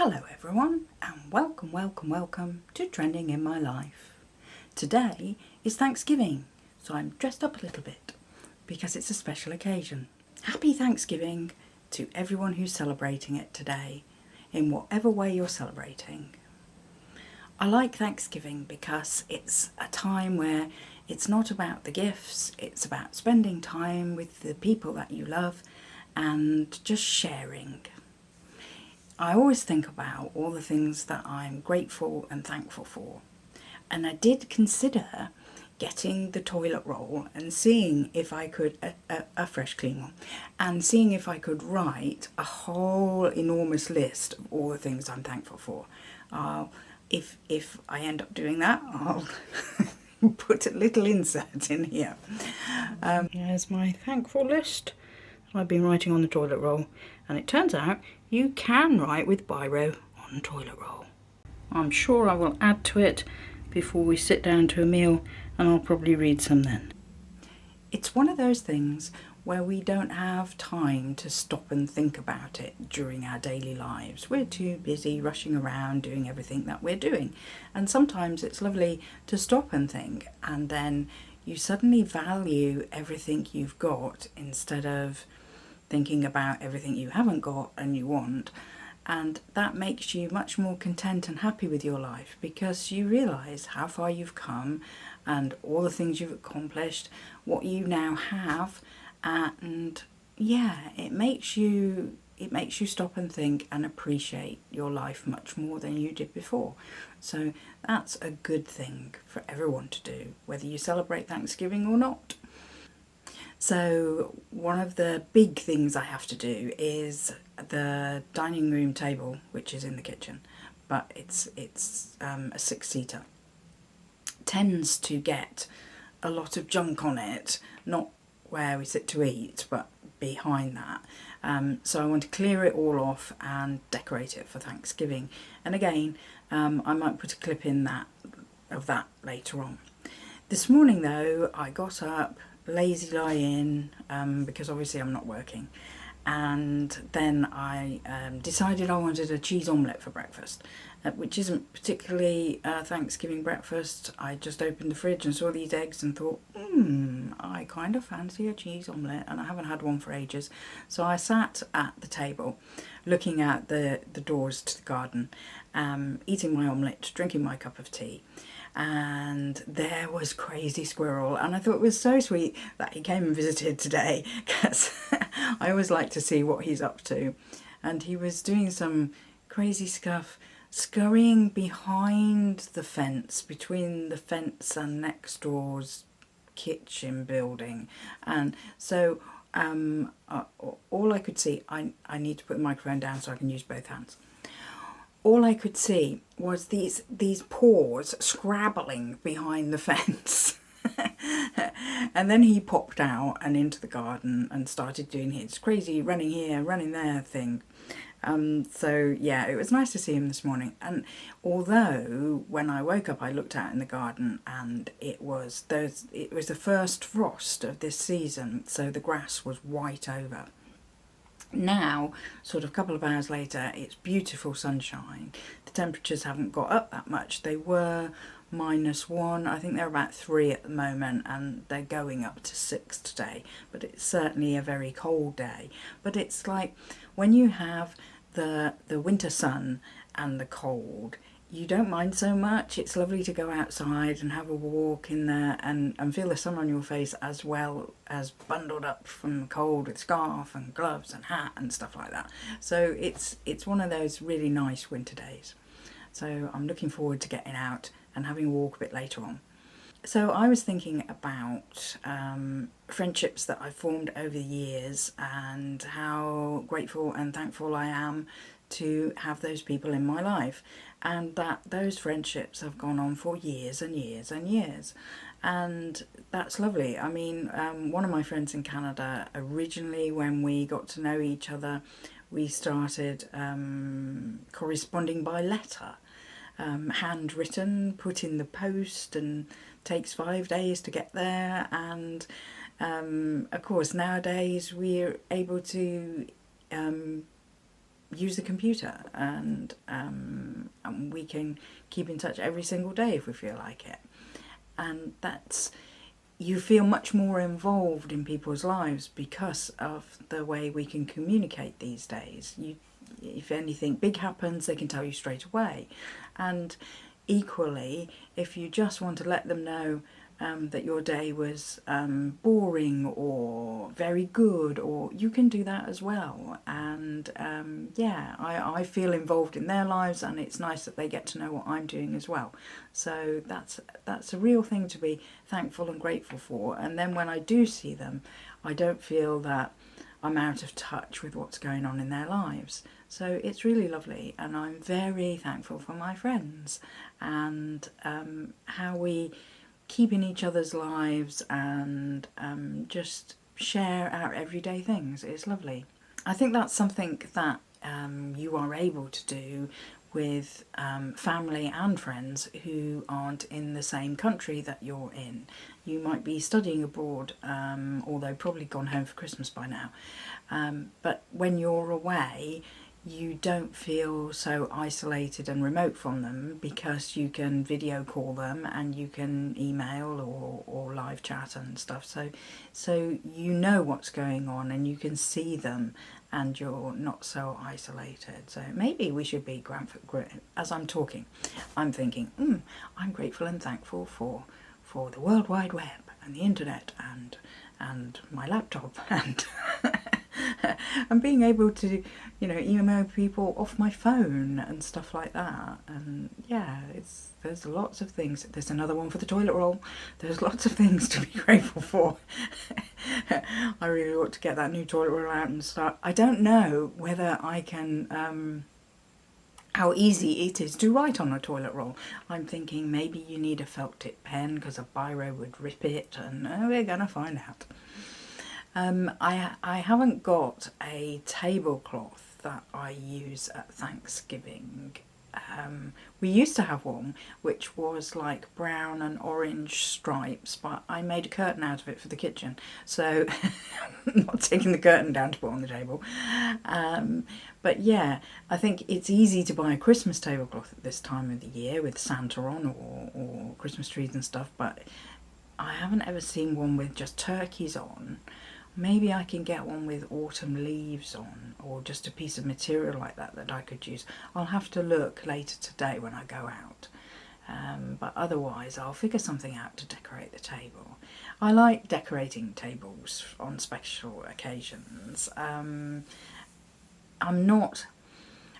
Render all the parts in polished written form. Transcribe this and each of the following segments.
Hello everyone and welcome to Trending in My Life. Today is Thanksgiving, so I'm dressed up a little bit because it's a special occasion. Happy Thanksgiving to everyone who's celebrating it today, in whatever way you're celebrating. I like Thanksgiving because it's a time where it's not about the gifts, it's about spending time with the people that you love and just sharing. I always think about all the things that I'm grateful and thankful for. And I did consider getting the toilet roll and seeing if I could, a fresh clean one, and seeing if I could write a whole enormous list of all the things I'm thankful for. If I end up doing that, I'll put a little insert in here. Here's my thankful list I've been writing on the toilet roll, and it turns out you can write with biro on toilet roll. I'm sure I will add to it before we sit down to a meal, and I'll probably read some then. It's one of those things where we don't have time to stop and think about it during our daily lives. We're too busy rushing around doing everything that we're doing, and sometimes it's lovely to stop and think, and then you suddenly value everything you've got instead of thinking about everything you haven't got and you want, and that makes you much more content and happy with your life because you realise how far you've come and all the things you've accomplished, what you now have, and it makes you stop and think and appreciate your life much more than you did before. So that's a good thing for everyone to do, whether you celebrate Thanksgiving or not. So one of the big things I have to do is the dining room table, which is in the kitchen, but it's a 6-seater. Tends to get a lot of junk on it, not where we sit to eat, but behind that. So I want to clear it all off and decorate it for Thanksgiving. And again, I might put a clip in of that later on. This morning though, I got up, lazy lie in, because obviously I'm not working, and then I decided I wanted a cheese omelette for breakfast, which isn't particularly Thanksgiving breakfast. I just opened the fridge and saw these eggs and thought, I kind of fancy a cheese omelette, and I haven't had one for ages. So I sat at the table looking at the doors to the garden, eating my omelette, drinking my cup of tea. And there was Crazy Squirrel, and I thought it was so sweet that he came and visited today, because I always like to see what he's up to. And he was doing some crazy stuff, scurrying behind the fence, between the fence and next door's kitchen building. And so all I could see, I need to put the microphone down so I can use both hands. All I could see was these paws scrabbling behind the fence. And then he popped out and into the garden and started doing his crazy running here, running there thing. So yeah, it was nice to see him this morning. And although when I woke up I looked out in the garden and it was the first frost of this season, so the grass was white over. Now, sort of a couple of hours later, it's beautiful sunshine. The temperatures haven't got up that much. They were -1. I think they're about 3 at the moment, and they're going up to 6 today. But it's certainly a very cold day. But it's like when you have the winter sun and the cold, you don't mind so much. It's lovely to go outside and have a walk in there and feel the sun on your face, as well as bundled up from the cold with scarf and gloves and hat and stuff like that. So it's one of those really nice winter days. So I'm looking forward to getting out and having a walk a bit later on. So I was thinking about friendships that I've formed over the years and how grateful and thankful I am to have those people in my life, and that those friendships have gone on for years and years and years, and that's lovely. I mean, one of my friends in Canada, originally when we got to know each other, we started corresponding by letter, handwritten, put in the post, and takes 5 days to get there. And of course nowadays we're able to use the computer, and we can keep in touch every single day if we feel like it. And you feel much more involved in people's lives because of the way we can communicate these days. If anything big happens, they can tell you straight away. And equally, if you just want to let them know that your day was boring or very good, or you can do that as well. And I feel involved in their lives, and it's nice that they get to know what I'm doing as well. So that's a real thing to be thankful and grateful for. And then when I do see them, I don't feel that I'm out of touch with what's going on in their lives. So it's really lovely, and I'm very thankful for my friends and how we keep in each other's lives and just share our everyday things. It's lovely. I think that's something that you are able to do with family and friends who aren't in the same country that you're in. You might be studying abroad, although probably gone home for Christmas by now. But when you're away, you don't feel so isolated and remote from them, because you can video call them and you can email or live chat and stuff. So you know what's going on and you can see them, and you're not so isolated. So maybe we should be as I'm talking, I'm thinking, I'm grateful and thankful for the World Wide Web and the internet and my laptop and and being able to, email people off my phone and stuff like that. And yeah, there's lots of things. There's another one for the toilet roll. There's lots of things to be grateful for. I really ought to get that new toilet roll out and start. I don't know whether I can, how easy it is to write on a toilet roll. I'm thinking maybe you need a felt tip pen because a biro would rip it, and we're going to find out. I haven't got a tablecloth that I use at Thanksgiving. We used to have one which was like brown and orange stripes, but I made a curtain out of it for the kitchen, so I'm not taking the curtain down to put on the table. But yeah, I think it's easy to buy a Christmas tablecloth at this time of the year with Santa on or Christmas trees and stuff, but I haven't ever seen one with just turkeys on. Maybe I can get one with autumn leaves on, or just a piece of material like that I could use. I'll have to look later today when I go out. But otherwise I'll figure something out to decorate the table. I like decorating tables on special occasions.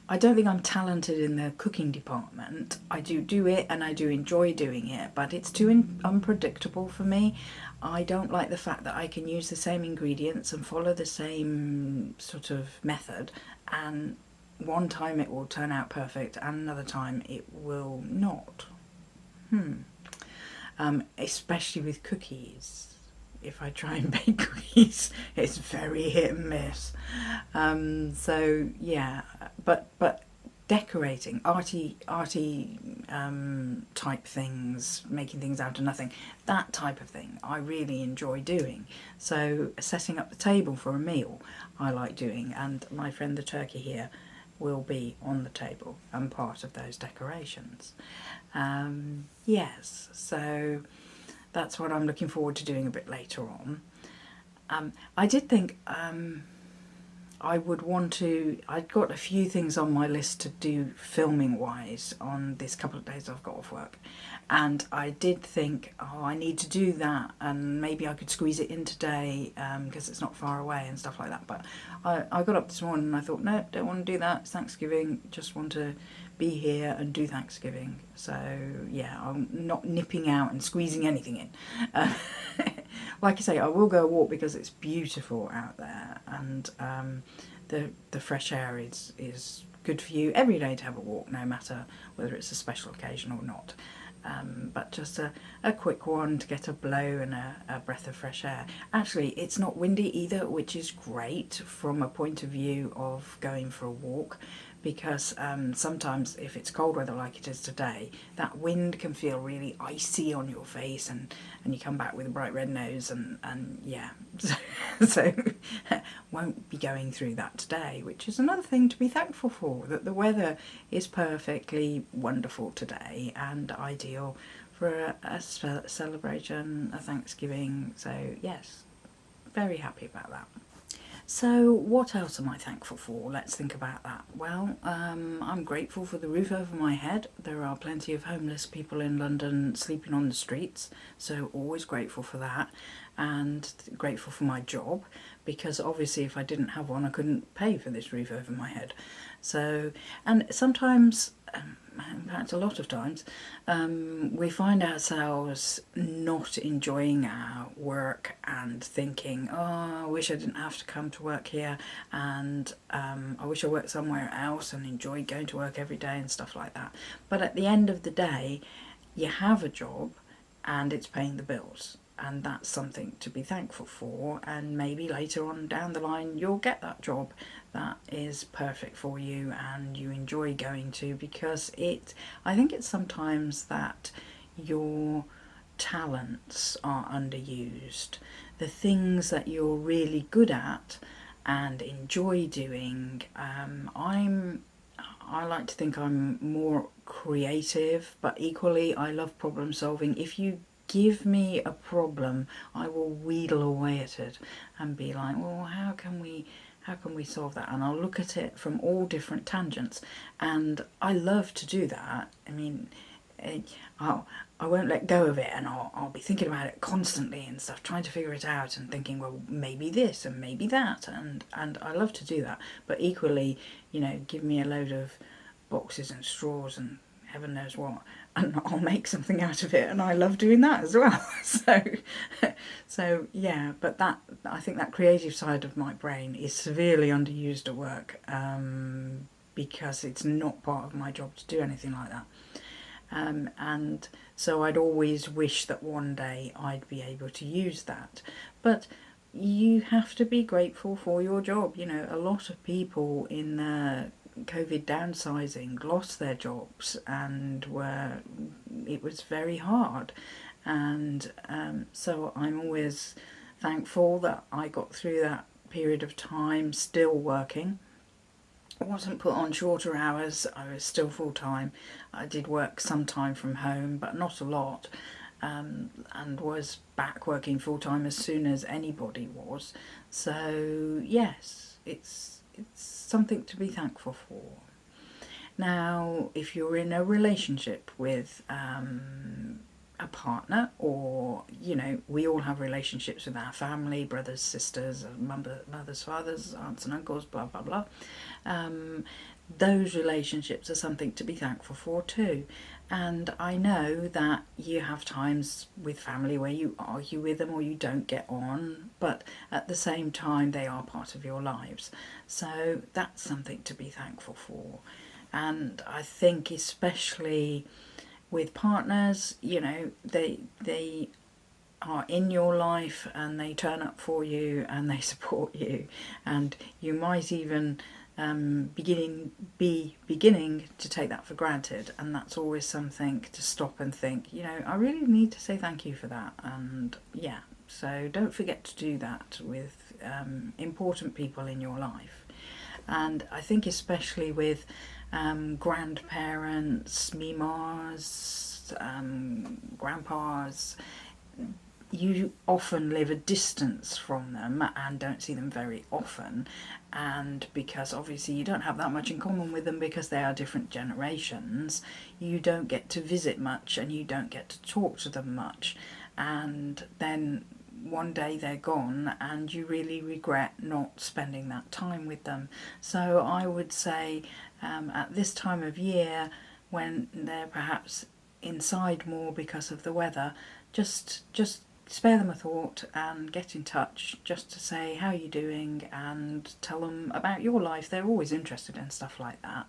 I don't think I'm talented in the cooking department. I do it and I do enjoy doing it, but it's too unpredictable for me. I don't like the fact that I can use the same ingredients and follow the same sort of method, and one time it will turn out perfect and another time it will not. Especially with cookies. If I try and bake cookies, it's very hit and miss. So yeah, but decorating, arty type things, making things out of nothing, that type of thing I really enjoy doing. So setting up the table for a meal I like doing, and my friend the turkey here will be on the table and part of those decorations. Yes, so that's what I'm looking forward to doing a bit later on. I did think I would want to, I'd got a few things on my list to do filming wise on this couple of days I've got off work, and I did think, I need to do that, and maybe I could squeeze it in today because it's not far away and stuff like that. But I got up this morning and I thought, no, don't want to do that, it's Thanksgiving, just want to be here and do Thanksgiving. So yeah, I'm not nipping out and squeezing anything in. Like I say, I will go a walk because it's beautiful out there, and the fresh air is good for you every day to have a walk, no matter whether it's a special occasion or not. But just a quick one to get a blow and a breath of fresh air. Actually, it's not windy either, which is great from a point of view of going for a walk, because sometimes if it's cold weather like it is today, that wind can feel really icy on your face, and you come back with a bright red nose, and yeah, so won't be going through that today, which is another thing to be thankful for, that the weather is perfectly wonderful today and ideal for a celebration, a Thanksgiving. So yes, very happy about that. So what else am I thankful for? Let's think about that. Well, I'm grateful for the roof over my head. There are plenty of homeless people in London sleeping on the streets, so always grateful for that, and grateful for my job, because obviously if I didn't have one I couldn't pay for this roof over my head. So, and sometimes, in fact a lot of times, we find ourselves not enjoying our work and thinking, oh, I wish I didn't have to come to work here, and I wish I worked somewhere else and enjoyed going to work every day and stuff like that. But at the end of the day, you have a job and it's paying the bills, and that's something to be thankful for, and maybe later on down the line you'll get that job that is perfect for you and you enjoy going to, because I think it's sometimes that your talents are underused. The things that you're really good at and enjoy doing, I like to think I'm more creative, but equally I love problem solving. If you give me a problem, I will wheedle away at it and be like, well, how can we solve that? And I'll look at it from all different tangents, and I love to do that. I mean, I won't let go of it, and I'll be thinking about it constantly and stuff, trying to figure it out and thinking, well, maybe this and maybe that, and I love to do that. But equally, give me a load of boxes and straws and heaven knows what, and I'll make something out of it, and I love doing that as well. So yeah, but I think that creative side of my brain is severely underused at work, because it's not part of my job to do anything like that. And so I'd always wish that one day I'd be able to use that. But you have to be grateful for your job. A lot of people in the COVID downsizing lost their jobs, and it was very hard. And so I'm always thankful that I got through that period of time still working. I wasn't put on shorter hours, I was still full-time. I did work some time from home, but not a lot, and was back working full-time as soon as anybody was. So yes, it's something to be thankful for. Now, if you're in a relationship with a partner, or we all have relationships with our family, brothers, sisters, mothers, fathers, aunts and uncles, blah blah blah, those relationships are something to be thankful for too. And I know that you have times with family where you argue with them or you don't get on, but at the same time they are part of your lives, so that's something to be thankful for. And I think especially with partners, they are in your life and they turn up for you and they support you, and you might even beginning to take that for granted, and that's always something to stop and think, I really need to say thank you for that. And yeah, so don't forget to do that with important people in your life. And I think especially with grandparents, mimas, grandpas, you often live a distance from them and don't see them very often, and because obviously you don't have that much in common with them because they are different generations, you don't get to visit much and you don't get to talk to them much, and then one day they're gone and you really regret not spending that time with them. So I would say at this time of year, when they're perhaps inside more because of the weather, just spare them a thought and get in touch just to say how you're doing and tell them about your life. They're always interested in stuff like that,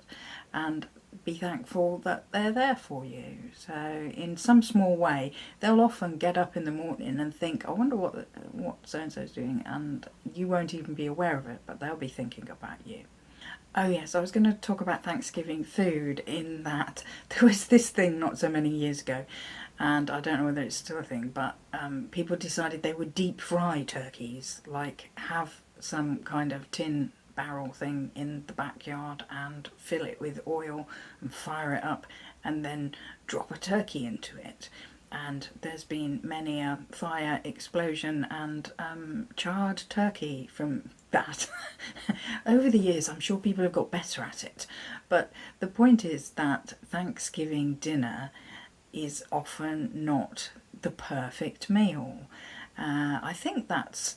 and be thankful that they're there for you. So in some small way, they'll often get up in the morning and think, I wonder what so-and-so's doing, and you won't even be aware of it, but they'll be thinking about you. Oh yes, I was going to talk about Thanksgiving food in that there was this thing not so many years ago, and I don't know whether it's still a thing, but people decided they would deep fry turkeys, like have some kind of tin barrel thing in the backyard and fill it with oil and fire it up and then drop a turkey into it. And there's been many a fire explosion and charred turkey from that. Over the years, I'm sure people have got better at it. But the point is that Thanksgiving dinner is often not the perfect meal. I think that's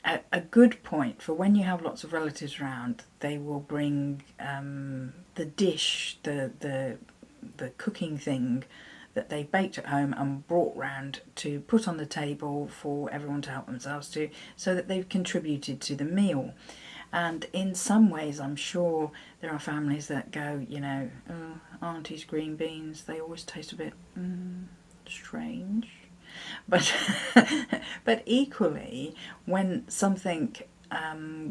a good point for when you have lots of relatives around. They will bring the dish, the cooking thing that they baked at home and brought round to put on the table for everyone to help themselves to, so that they've contributed to the meal. And in some ways, I'm sure there are families that go, oh, Auntie's green beans, they always taste a bit strange. But but equally, when something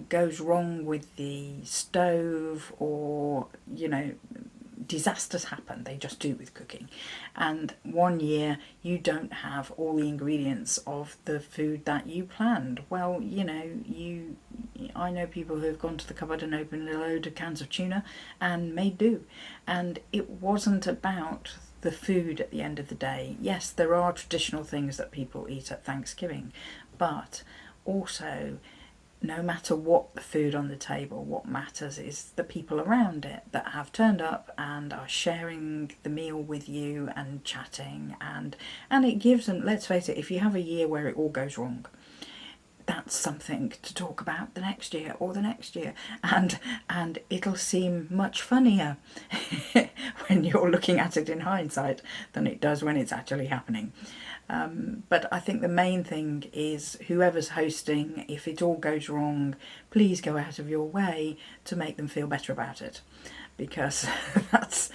goes wrong with the stove, or disasters happen, they just do with cooking, and one year you don't have all the ingredients of the food that you planned, well, I know people who have gone to the cupboard and opened a load of cans of tuna and made do, and it wasn't about the food at the end of the day. Yes, there are traditional things that people eat at Thanksgiving, but also, no matter what the food on the table, what matters is the people around it that have turned up and are sharing the meal with you and chatting, and it gives them, let's face it, if you have a year where it all goes wrong, that's something to talk about the next year or the next year, and it'll seem much funnier when you're looking at it in hindsight than it does when it's actually happening. But I think the main thing is, whoever's hosting, if it all goes wrong, please go out of your way to make them feel better about it. Because that's,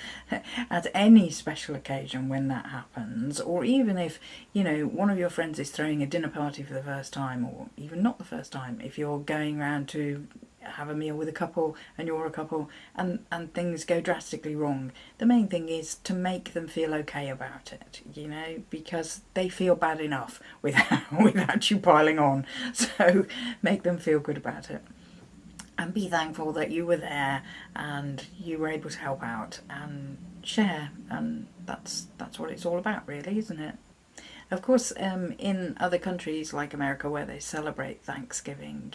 at any special occasion when that happens, or even if, one of your friends is throwing a dinner party for the first time, or even not the first time, if you're going around to have a meal with a couple and you're a couple and things go drastically wrong, the main thing is to make them feel okay about it, because they feel bad enough without you piling on. So make them feel good about it. And be thankful that you were there and you were able to help out and share. And that's what it's all about, really, isn't it? Of course, in other countries like America, where they celebrate Thanksgiving,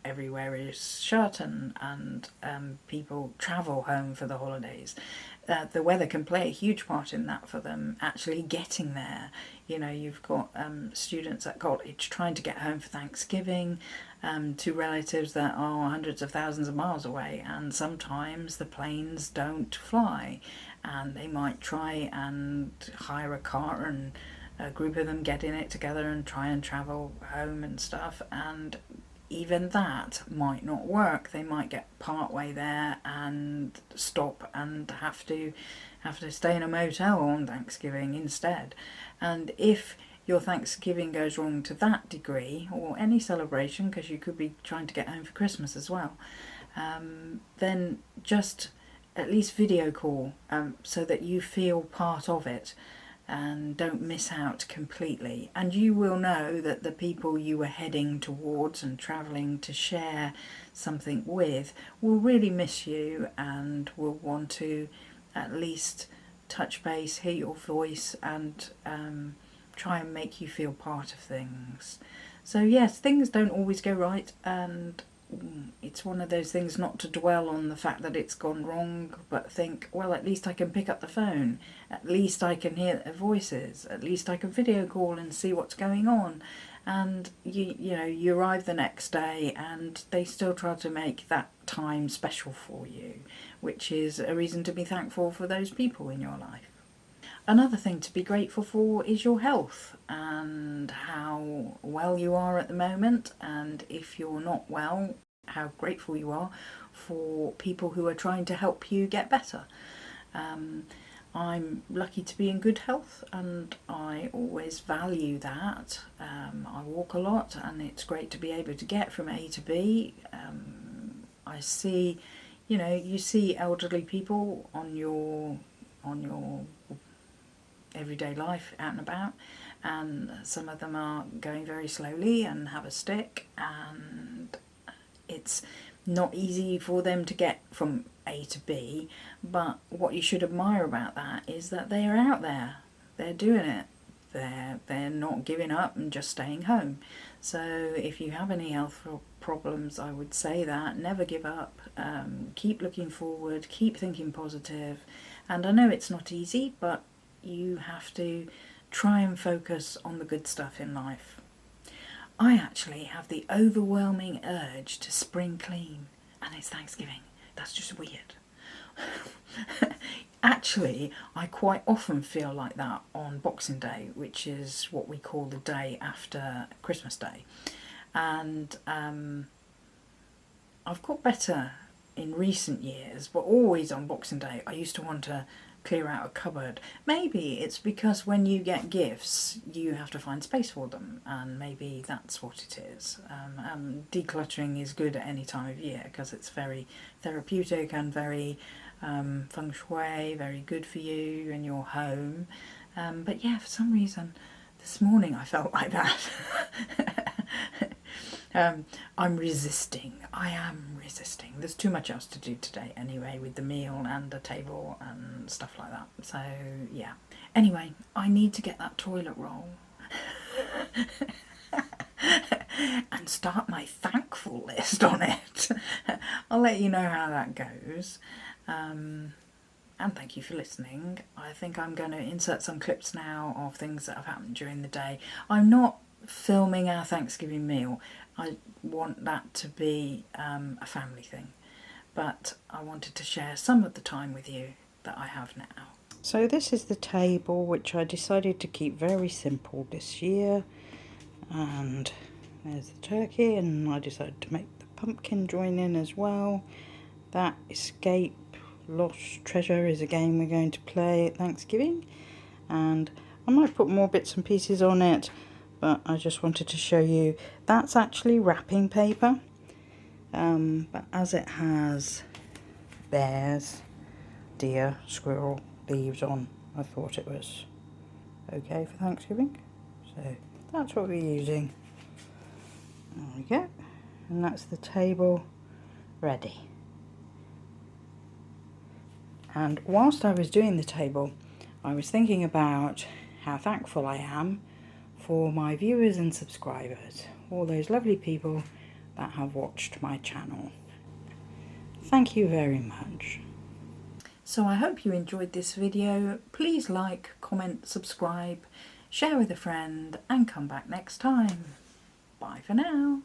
everywhere is shut, and people travel home for the holidays. The weather can play a huge part in that for them actually getting there. You've got students at college trying to get home for Thanksgiving to relatives that are hundreds of thousands of miles away, and sometimes the planes don't fly, and they might try and hire a car and a group of them get in it together and try and travel home and stuff, and even that might not work. They might get part way there and stop and have to stay in a motel on Thanksgiving instead. And if your Thanksgiving goes wrong to that degree, or any celebration, because you could be trying to get home for Christmas as well, then just at least video call, so that you feel part of it and don't miss out completely. And you will know that the people you were heading towards and travelling to share something with will really miss you and will want to at least touch base, hear your voice, and try and make you feel part of things. So yes, things don't always go right, and it's one of those things not to dwell on the fact that it's gone wrong, but think, well, at least I can pick up the phone, at least I can hear their voices, at least I can video call and see what's going on. And you arrive the next day and they still try to make that time special for you, which is a reason to be thankful for those people in your life. Another thing to be grateful for is your health and how well you are at the moment, and if you're not well, how grateful you are for people who are trying to help you get better. I'm lucky to be in good health, and I always value that. I walk a lot, and it's great to be able to get from A to B. I see, you see elderly people on your everyday life out and about, and some of them are going very slowly and have a stick, and it's not easy for them to get from A to B. But what you should admire about that is that they are out there, they're doing it, they're not giving up and just staying home. So if you have any health problems, I would say that never give up, keep looking forward, keep thinking positive. And I know it's not easy, but you have to try and focus on the good stuff in life. I actually have the overwhelming urge to spring clean, and it's Thanksgiving. That's just weird. Actually, I quite often feel like that on Boxing Day, which is what we call the day after Christmas Day. And I've got better in recent years, but always on Boxing Day I used to want to clear out a cupboard. Maybe it's because when you get gifts you have to find space for them, and maybe that's what it is. Decluttering is good at any time of year because it's very therapeutic and very feng shui, very good for you and your home. But yeah, for some reason this morning I felt like that. I'm resisting. I am resisting. There's too much else to do today anyway, with the meal and the table and stuff like that. So yeah. Anyway, I need to get that toilet roll and start my thankful list on it. I'll let you know how that goes. And thank you for listening. I think I'm going to insert some clips now of things that have happened during the day. I'm not filming our Thanksgiving meal. I want that to be a family thing, but I wanted to share some of the time with you that I have now. So this is the table, which I decided to keep very simple this year, and there's the turkey, and I decided to make the pumpkin join in as well. That Escape Lost Treasure is a game we're going to play at Thanksgiving, and I might put more bits and pieces on it, but I just wanted to show you that's actually wrapping paper, but as it has bears, deer, squirrel, leaves on, I thought it was okay for Thanksgiving, so that's what we're using. There we go, and that's the table ready. And whilst I was doing the table, I was thinking about how thankful I am for my viewers and subscribers, all those lovely people that have watched my channel. Thank you very much. So I hope you enjoyed this video. Please like, comment, subscribe, share with a friend, and come back next time. Bye for now.